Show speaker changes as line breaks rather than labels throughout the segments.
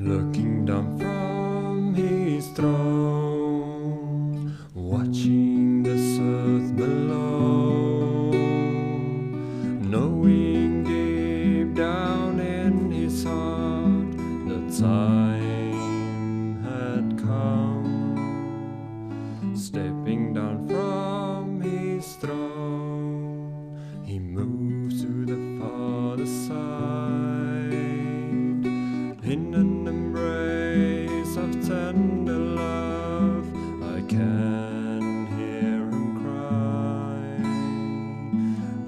looking down from his throne, watching the earth below, knowing deep down in his heart the time had come, stepping down from his throne, he moves to the farther side, in an embrace of tender love. I can hear him cry,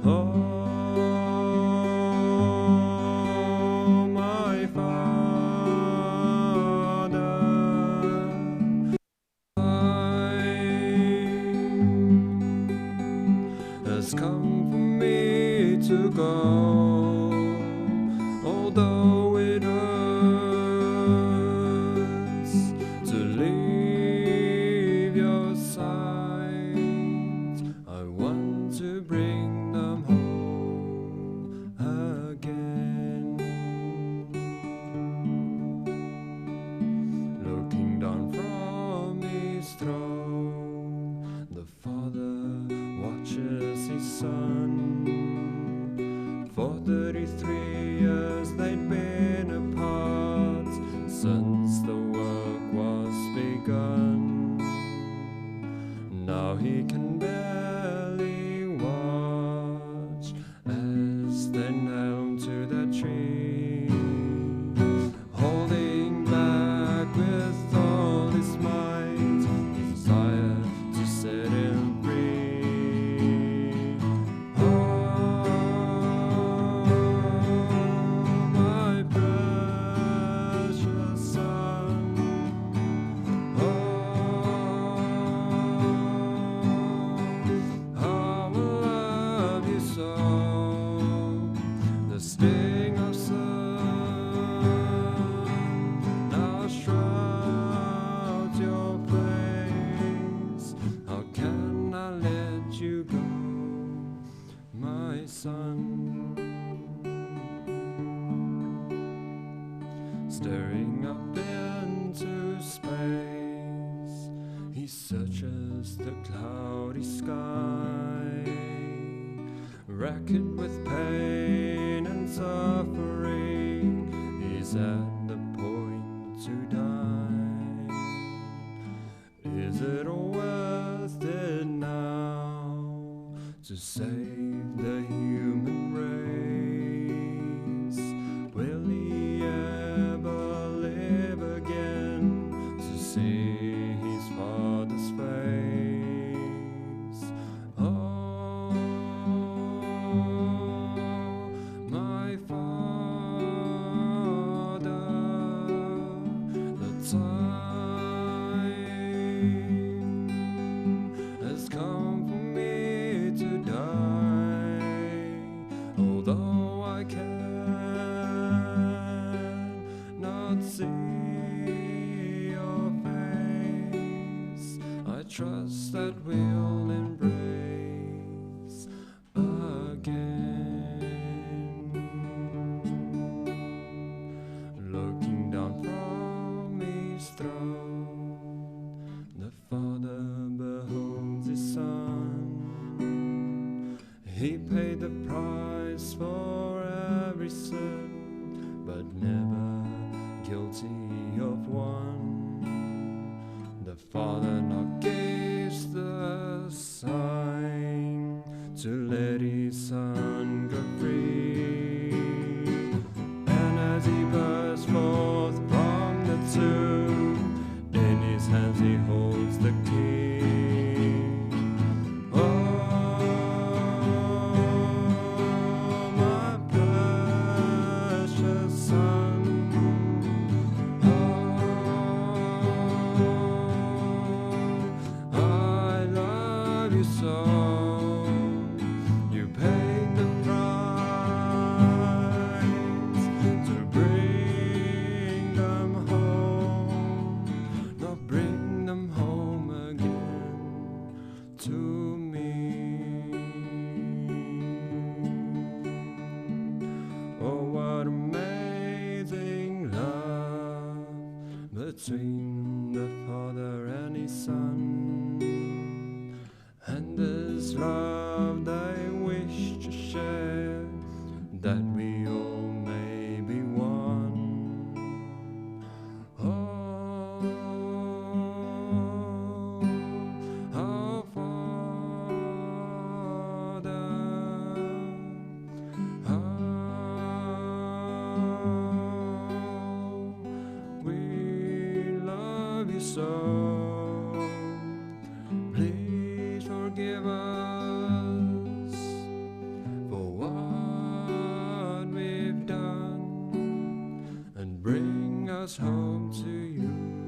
oh, my Father, time has come for me to go, although it hurts to leave your sight. I want to bring them home again. Looking down from his throne, the Father watches his Son. For 33 years they'd been apart, since the work was begun. Now he can barely watch as they nail to that tree, holding back with all his might his desire to set him free. Oh, my precious Son, how I love you so. The sting of sun now shrouds your face. How can I let you go, my Son? Staring up into space, he searches the cloudy sky, racked with pain and suffering. He's at the point to die. Is it all worth it now to save the human race? Will he ever live again to see his Father's face? Oh, my Father, the time has come for me to die, although I cannot see your face. I trust that we'll embrace again. Looking down from his throne, the Father beholds his Son. He paid the price for every sin, but never guilty of one. The Father now gives the between the Father and His Son, and this love they wish to share, that we all may be one. Oh, our Father, we love you so. Please forgive us for what we've done, and bring us home to you.